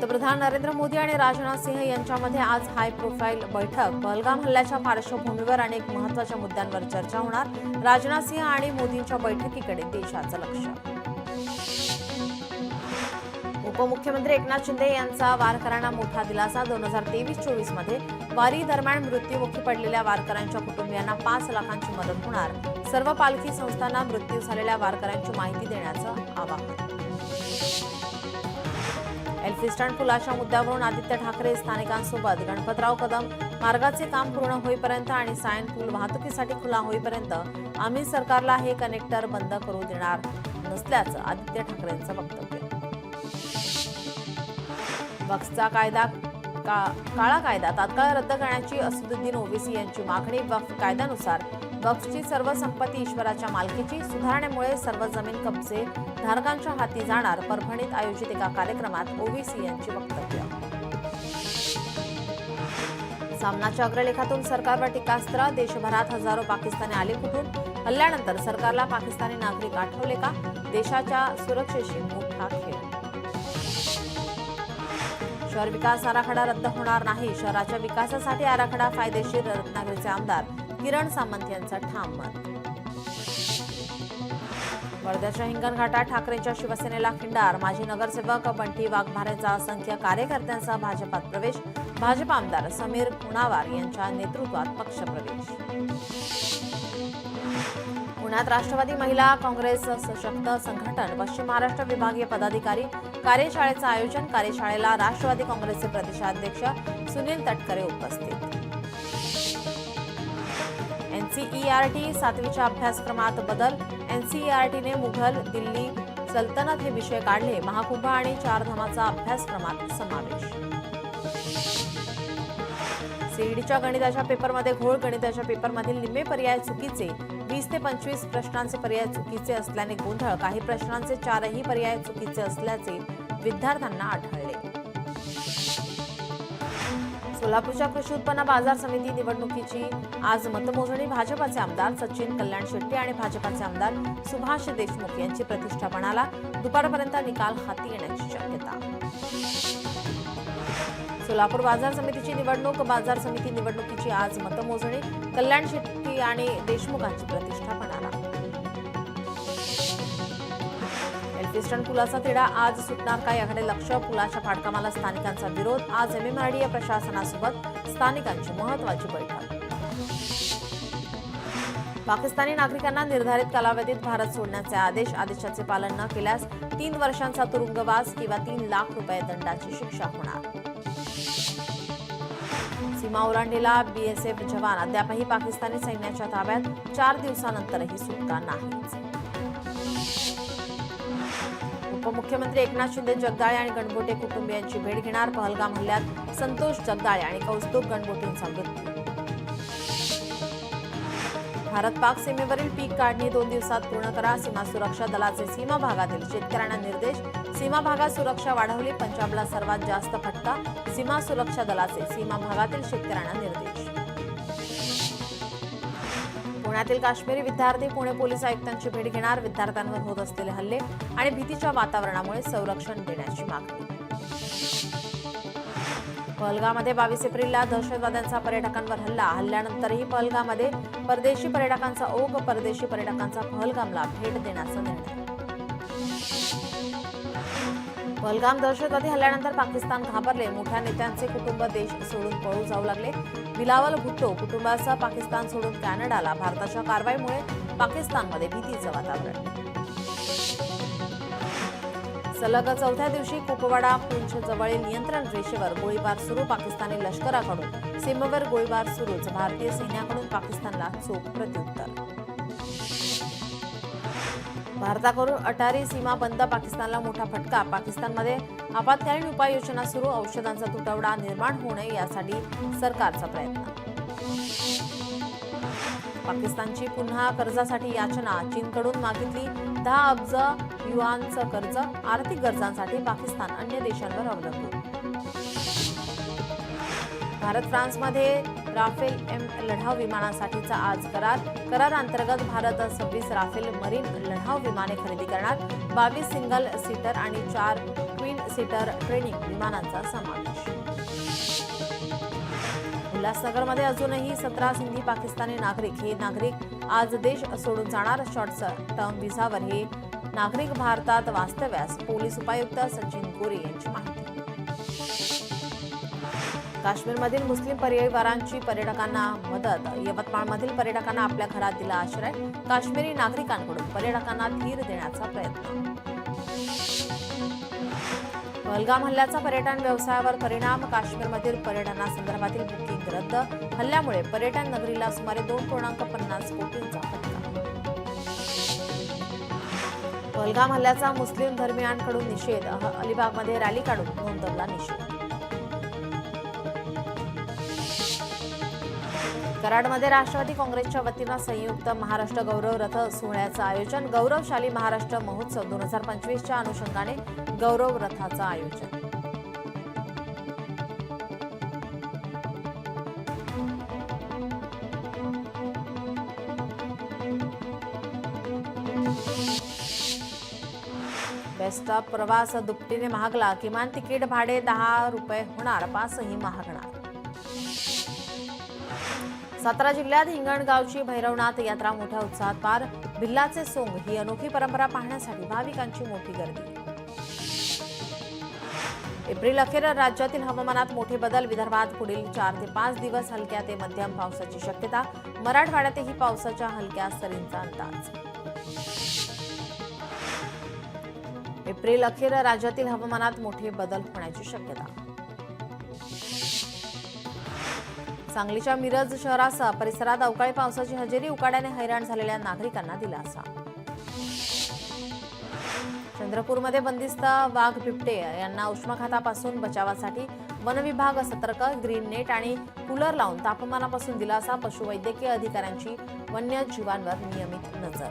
पंतप्रधान नरेंद्र मोदी आणि राजनाथ सिंह यांच्यामध्ये आज हाय प्रोफाईल बैठक। पहलगाम हल्ल्याच्या पार्श्वभूमीवर अनेक महत्त्वाच्या मुद्द्यांवर चर्चा होणार। राजनाथ सिंह आणि मोदींच्या बैठकीकडे देशाचं लक्ष। उपमुख्यमंत्री एकनाथ शिंदे यांचा वारकऱ्यांना मोठा दिलासा। 2023-24 मध्ये वारी दरम्यान मृत्युमुखी पडलेल्या वारकऱ्यांच्या कुटुंबियांना 5 लाखांची मदत होणार। सर्व पालखी संस्थांना मृत्यू झालेल्या वारकऱ्यांची माहिती देण्याचं आवाहन। एल्फिस्टन पुलाच्या मुद्द्यावरून आदित्य ठाकरे स्थानिकांसोबत। गणपतराव कदम मार्गाचे काम पूर्ण होईपर्यंत आणि सायन पूल वाहतुकीसाठी खुला होईपर्यंत आम्ही सरकारला हे कनेक्टर बंद करू देणार नसल्याचं आदित्य ठाकरेंचं वक्तव्य। वक्फचा काळा कायदा तात्काळ रद्द करण्याची असदुद्दीन ओवेसी यांची मागणी। वक्फ कायद्यानुसार वक्फची सर्व संपत्ती ईश्वराच्या मालकीची। सुधारणेमुळे सर्व जमीन कब्जे धारकांच्या हाती जाणार। परभणीत आयोजित एका कार्यक्रमात ओवेसी यांची वक्तव्य। सामनाच्या अग्रलेखातून सरकारवर टीकास्त्र। देशभरात हजारो पाकिस्तानी आले कुठून? हल्ल्यानंतर सरकारला पाकिस्तानी नागरिक आठवले का? देशाच्या सुरक्षेशी मोठा खेळ। शहर विकास आराखडा रद्द होणार नाही। शहराच्या विकासासाठी आराखडा फायदेशीर। रत्नागिरीचे आमदार किरण सामंत यांचा ठाम मत। वर्ध्याच्या हिंगणघाटात ठाकरेंच्या शिवसेनेला खिंडार। माजी नगरसेवक बंटी वाघमारेंचा असंख्य कार्यकर्त्यांचा भाजपात प्रवेश। भाजप आमदार समीर खुणावार यांच्या नेतृत्वात पक्षप्रवेश। पुण्यात राष्ट्रवादी महिला काँग्रेस सशक्त संघटन पश्चिम महाराष्ट्र विभागीय पदाधिकारी कार्यशाळेचं आयोजन। कार्यशाळेला राष्ट्रवादी काँग्रेसचे प्रदेशाध्यक्ष सुनील तटकरे उपस्थित। एनसीईआरटी 7वीच्या अभ्यासक्रमात बदल। एनसीईआरटीने मुघल दिल्ली सल्तनत हे विषय काढले। महाकुंभ आणि चारधामाचा अभ्यासक्रमात समावेश। सीईडीच्या गणिताच्या पेपरमध्ये घोळ। गणिताच्या पेपरमधील निम्मे पर्याय चुकीचे। 20 ते 25 प्रश्नांचे पर्याय चुकीचे असल्याने गोंधळ। काही प्रश्नांचे 4ही पर्याय चुकीचे असल्याचे विद्यार्थ्यांना आढळले। सोलापूरच्या कृषी उत्पन्न बाजार समिती निवडणुकीची आज मतमोजणी। भाजपाचे आमदार सचिन कल्याण शेट्टी आणि भाजपाचे आमदार सुभाष देशमुख यांची प्रतिष्ठा पणाला। दुपारपर्यंत निकाल हाती येण्याची शक्यता। सोलापूर बाजार समितीची निवडणूक। बाजार समिती निवडणुकीची आज मतमोजणी। कल्याण शेट्टी आणि देशमुखांची प्रतिष्ठा पणाला। एल्फिस्टन पुलाचा तिढा आज सुटणार का याकडे लक्ष। पुलाच्या फाटकामाला स्थानिकांचा विरोध। आज एमएमआरडीए प्रशासनासोबत स्थानिकांची महत्त्वाची बैठक। पाकिस्तानी नागरिकांना निर्धारित कालावधीत भारत सोडण्याचे आदेश। आदेशाचे पालन न केल्यास 3 वर्षांचा तुरुंगवास किंवा 3 लाख रुपये दंडाची शिक्षा होणार। सीमा ओलांडलेला बीएसएफ जवान अद्यापही पाकिस्तानी सैन्याच्या ताब्यात। 4 दिवसानंतरही सुटका नाहीच। उपमुख्यमंत्री एकनाथ शिंदे जगदाळे आणि गणबोटे कुटुंबियांची भेट घेणार। पहलगाम हल्ल्यात संतोष जगदाळे आणि कौस्तुभ गणबोटेंचा मृत्यू। भारत पाक सीमेवरील पीक काढणी 2 दिवसात पूर्ण करा। सीमा सुरक्षा दलाचे सीमा भागातील शेतकऱ्यांना निर्देश। सीमा भागात सुरक्षा वाढवली। पंजाबला सर्वात जास्त फटका। सीमा सुरक्षा दलाचे सीमा भागातील शेतकऱ्यांना निर्देश। पुण्यातील काश्मीरी विद्यार्थी पुणे पोलीस आयुक्तांची भेट घेणार। विद्यार्थ्यांवर होत असलेले हल्ले आणि भीतीच्या वातावरणामुळे संरक्षण देण्याची मागणी। पहलगाममध्ये 22 एप्रिलला दहशतवाद्यांचा पर्यटकांवर हल्ला। हल्ल्यानंतरही पहलगाममध्ये परदेशी पर्यटकांचा ओघ। परदेशी पर्यटकांचा पहलगामला भेट देण्याचा निर्णय। पहलगाम दहशतवादी हल्ल्यानंतर पाकिस्तान घाबरले। मोठ्या नेत्यांचे कुटुंब देश सोडून पळून जाऊ लागले। बिलावल भुट्टो कुटुंबासह पाकिस्तान सोडून कॅनडाला। भारताच्या कारवाईमुळे पाकिस्तानमध्ये भीतीचं वातावरण। सलग 4थ्या दिवशी कुपवाडा पूंछ जवळील नियंत्रण रेषेवर गोळीबार सुरू। पाकिस्तानी लष्कराकडून सीमेवर गोळीबार सुरूच। भारतीय सैन्याकडून पाकिस्तानला चोख प्रत्युत्तर। भारताकडून अटारी सीमा बंद। पाकिस्तानला मोठा फटका। पाकिस्तानमध्ये आपत्कालीन उपाययोजना सुरू। औषधांचा तुटवडा निर्माण होऊ नये यासाठी सरकारचा प्रयत्न। पाकिस्तानची पुन्हा कर्जासाठी याचना। चीनकडून मागितली 10 अब्ज युआनचं कर्ज। आर्थिक गरजांसाठी पाकिस्तान अन्य देशांवर अवलंबून। भारत फ्रान्समध्ये राफेल एम लढाऊ विमानासाठीचा आज कराराअंतर्गत भारत 26 राफेल मरीन लढाऊ विमाने खरेदी करणार. 22 सिंगल सीटर आणि 4 ट्विन सीटर ट्रेनिंग विमानांचा समावेश. उल्हासनगरमध्ये अजूनही 17 सिंधी पाकिस्तानी नागरिक आज देश सोडून जाणार. शॉर्ट टर्म व्हिसावर हे नागरिक भारतात वास्तव्यास. पोलीस उपायुक्त सचिन गोरे यांची माहिती. काश्मीरमधील मुस्लिम परिवारांची पर्यटकांना मदत. यवतमाळमधील पर्यटकांना आपल्या घरात दिला आश्रय. काश्मीरी नागरिकांकडून पर्यटकांना धीर देण्याचा प्रयत्न. पहलगाम हल्ल्याचा पर्यटन व्यवसायावर परिणाम. काश्मीरमधील पर्यटनासंदर्भातील बुकिंग रद्द. हल्ल्यामुळे पर्यटन नगरीला सुमारे 2.50 कोटींचा फटका. पहलगाम हल्ल्याचा मुस्लिम धर्मीयांकडून निषेध. अलिबागमध्ये रॅली काढून नोंदवला निषेध. कराडमध्ये राष्ट्रवादी काँग्रेसच्या वतीनं संयुक्त महाराष्ट्र गौरव रथ सोहळ्याचं आयोजन. गौरवशाली महाराष्ट्र महोत्सव 2025च्या अनुषंगाने गौरव रथाचं आयोजन. बेस्ट ऑफ प्रवास दुपटीने महागला. किमान तिकीट भाडे 10 रुपये होणार. पासही महागणार. सातारा जिल्ह्यात हिंगणगावची भैरवनाथ यात्रा मोठ्या उत्साहात पार. भिल्लाचे सोंग ही अनोखी परंपरा पाहण्यासाठी भाविकांची मोठी गर्दी. एप्रिल अखेर राज्यातील हवामानात मोठे बदल. विदर्भात पुढील 4 ते 5 दिवस हलक्या ते मध्यम पावसाची शक्यता. मराठवाड्यातही पावसाच्या हलक्या सरींचा अंदाज. एप्रिल अखेर राज्यातील हवामानात मोठे बदल होण्याची शक्यता. सांगलीच्या मिरज शहरासह परिसरात अवकाळी पावसाची हजेरी. उकाड्याने हैराण झालेल्या नागरिकांना दिलासा. चंद्रपूरमध्ये बंदिस्त वाघ बिबटे यांना उष्माघातापासून बचावासाठी वनविभाग सतर्क. ग्रीन नेट आणि कूलर लावून तापमानापासून दिलासा. पशुवैद्यकीय अधिकाऱ्यांची वन्यजीवांवर नियमित नजर.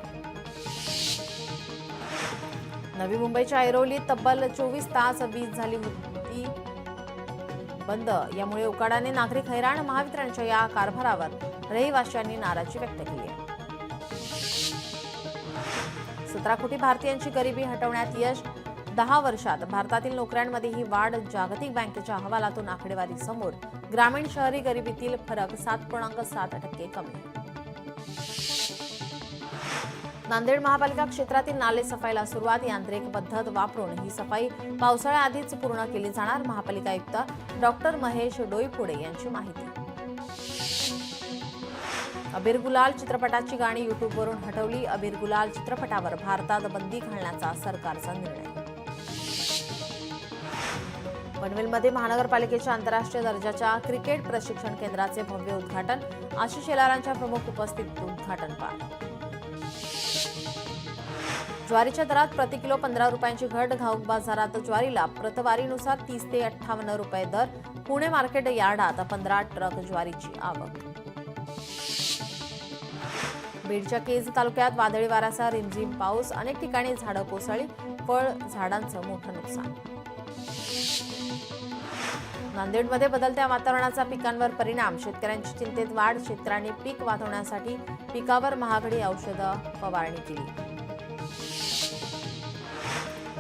नवी मुंबईच्या ऐरोलीत तब्बल 24 तास वीज झाली होती बंद. यामुळे उकाड्याने नागरिक हैराण. महावितरणच्या या कारभारावर रहिवाशांनी नाराजी व्यक्त केली आहे. 17 कोटी भारतीयांची गरिबी हटवण्यात यश. 10 वर्षात भारतातील नोकऱ्यांमध्येही वाढ. जागतिक बँकेच्या अहवालातून आकडेवारी समोर. ग्रामीण शहरी गरिबीतील फरक 7.7% कमी. नांदेड महापालिका क्षेत्रातील नाले सफाईला सुरुवात. यांत्रिक पद्धत वापरून ही सफाई पावसाळ्याआधीच पूर्ण केली जाणार. महापालिका आयुक्त डॉक्टर महेश डोईफोडे यांची माहिती. अबीर गुलाल चित्रपटाची गाणी युट्यूबवरून हटवली. अबीर गुलाल चित्रपटावर भारतात बंदी घालण्याचा सरकारचा निर्णय. पनवेलमध्ये महानगरपालिकेच्या आंतरराष्ट्रीय दर्जाच्या क्रिकेट प्रशिक्षण केंद्राचे भव्य उद्घाटन. आशिष शेलारांच्या प्रमुख उपस्थितीत उद्घाटन पार. ज्वारीच्या दरात प्रति किलो 15 रुपयांची घट. घाऊक बाजारात ज्वारीला प्रतवारीनुसार 30 ते 58 रुपये दर. पुणे मार्केट यार्डात 15 ट्रक ज्वारीची आवक. बीडच्या केज तालुक्यात वादळी वाऱ्यासह रिमझिम पाऊस. अनेक ठिकाणी झाडं कोसळली. फळ झाडांचं मोठं नुकसान. नांदेडमध्ये बदलत्या वातावरणाचा पिकांवर परिणाम. शेतकऱ्यांची चिंतेत वाढ. शेतकऱ्यांनी पीक वाचवण्यासाठी पिकावर महागडी औषधं फवारणी केली.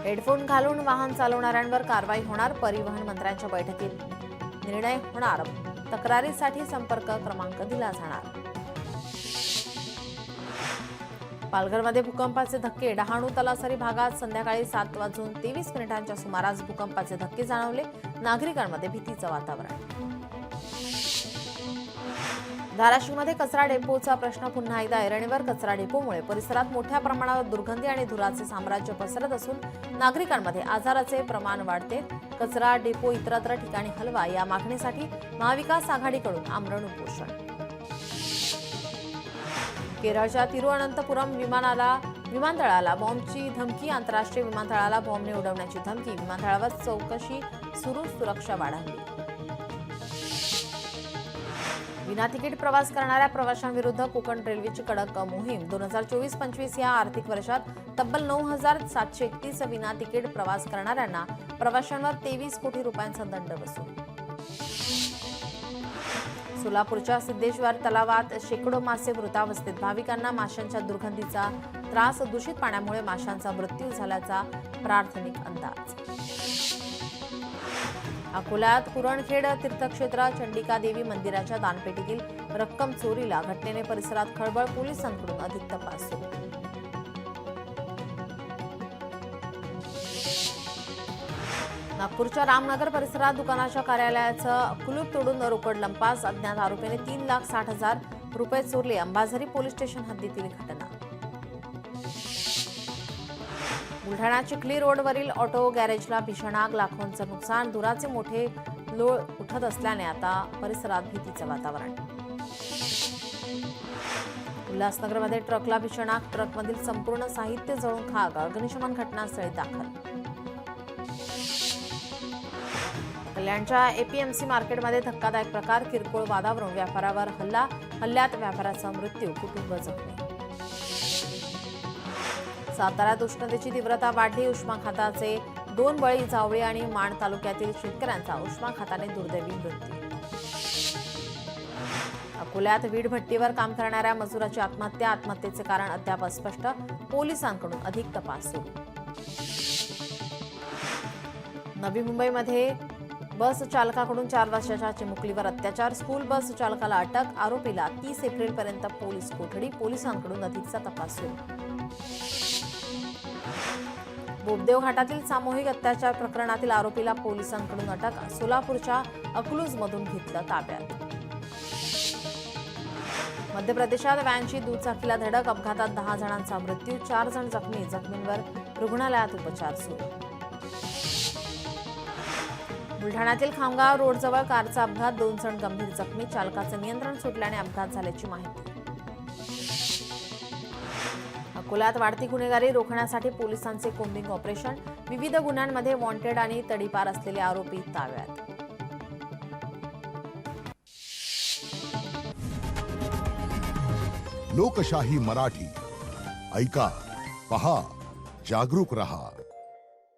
हेडफोन घालून वाहन चालवणाऱ्यांवर कारवाई होणार. परिवहन मंत्र्यांच्या बैठकीत निर्णय होणार. तक्रारीसाठी संपर्क क्रमांक दिला जाणार. पालघरमध्ये भूकंपाचे धक्के. डहाणू तलासरी भागात संध्याकाळी 7:23 सुमारास भूकंपाचे धक्के जाणवले. नागरिकांमध्ये भीतीचं वातावरण. धाराशिवमध्ये कचरा डेपोचा प्रश्न पुन्हा एकदा ऐरणीवर. कचरा डेपोमुळे परिसरात मोठ्या प्रमाणावर दुर्गंधी आणि धुराचे साम्राज्य पसरत असून नागरिकांमध्ये आजाराचे प्रमाण वाढते. कचरा डेपो इतरत्र ठिकाणी हलवा या मागणीसाठी महाविकास आघाडीकडून आमरण उपोषण. केरळच्या तिरुअनंतपुरम विमानतळाला बॉम्बची धमकी. आंतरराष्ट्रीय विमानतळाला बॉम्बने उडवण्याची धमकी. विमानतळावर चौकशी सुरू. सुरक्षा वाढवली. विना तिकीट प्रवास करणाऱ्या प्रवाशांविरुद्ध कोकण रेल्वेची कडक मोहीम. 2024-25 या आर्थिक वर्षात तब्बल 9,731 विना तिकीट प्रवास करणाऱ्यांना प्रवाशांवर 23 कोटी रुपयांचा दंड वसूल. सोलापूरच्या सिद्धेश्वर तलावात शेकडो मासे मृतावस्थेत. भाविकांना माशांच्या दुर्गंधीचा त्रास. दूषित पाण्यामुळे माशांचा मृत्यू झाल्याचा प्राथमिक अंदाज. अकोल्यात पुरणखेड तीर्थक्षेत्र चंडिका देवी मंदिराच्या दानपेटीतील रक्कम चोरीला. घटनेने परिसरात खळबळ. पोलिसांकडून अधिक तपास सुरू. नागपूरच्या रामनगर परिसरात दुकानाच्या कार्यालयाचं कुलूप तोडून रोकड लंपास. अज्ञात आरोपीने 3,60,000 रुपये चोरले. अंबाझरी पोलीस स्टेशन हद्दीतील घटना. बुलढाणा चिखली रोडवरील ऑटो गॅरेजला भीषण आग. लाखोंचं नुकसान. धुराचे मोठे लोळ उठत असल्याने आता परिसरात भीतीचं वातावरण. उल्हासनगरमध्ये ट्रकला भीषण आग. ट्रकमधील संपूर्ण साहित्य जळून खाक. अग्निशमन घटनास्थळी दाखल. कल्याणच्या एपीएमसी मार्केटमध्ये धक्कादायक प्रकार. किरकोळ वादावरून व्यापाऱ्यावर हल्ला. हल्ल्यात व्यापाऱ्याचा मृत्यू. कुटुंब जखमी. साताऱ्यात उष्णतेची तीव्रता वाढली. उष्माघाताचे 2 बळी. जावळी आणि माण तालुक्यातील शेतकऱ्यांचा उष्माघाताने दुर्दैवी मृत्यू. अकोल्यात वीट भट्टीवर काम करणाऱ्या मजुराची आत्महत्या. आत्महत्येचे कारण अद्याप अस्पष्ट. पोलिसांकडून अधिक तपास सुरू. नवी मुंबईमध्ये बस चालकाकडून 4 वर्षाच्या चिमुकलीवर अत्याचार. स्कूल बस चालकाला अटक. आरोपीला 30 एप्रिलपर्यंत पोलीस कोठडी. पोलिसांकडून अधिकचा तपास सुरू. बोबदेव घाटातील सामूहिक अत्याचार प्रकरणातील आरोपीला पोलिसांकडून अटक. सोलापूरच्या अकलूजमधून घेतलं ताब्यात. मध्य प्रदेशात व्हॅनची दुचाकीला धडक. अपघातात 10 जणांचा मृत्यू. 4 जण जखमी. जखमींवर रुग्णालयात उपचार सुरू. बुलढाण्यातील खामगाव रोडजवळ कारचा अपघात. 2 जण गंभीर जखमी. चालकाचं नियंत्रण सुटल्याने अपघात झाल्याची माहिती. अकोल्यात वाढती गुन्हेगारी रोखण्यासाठी पोलिसांचे कोम्बिंग ऑपरेशन. विविध गुन्ह्यांमध्ये वॉन्टेड आणि तडीपार असलेले आरोपी ताब्यात. लोकशाही मराठी ऐका, पहा, जागरूक रहा.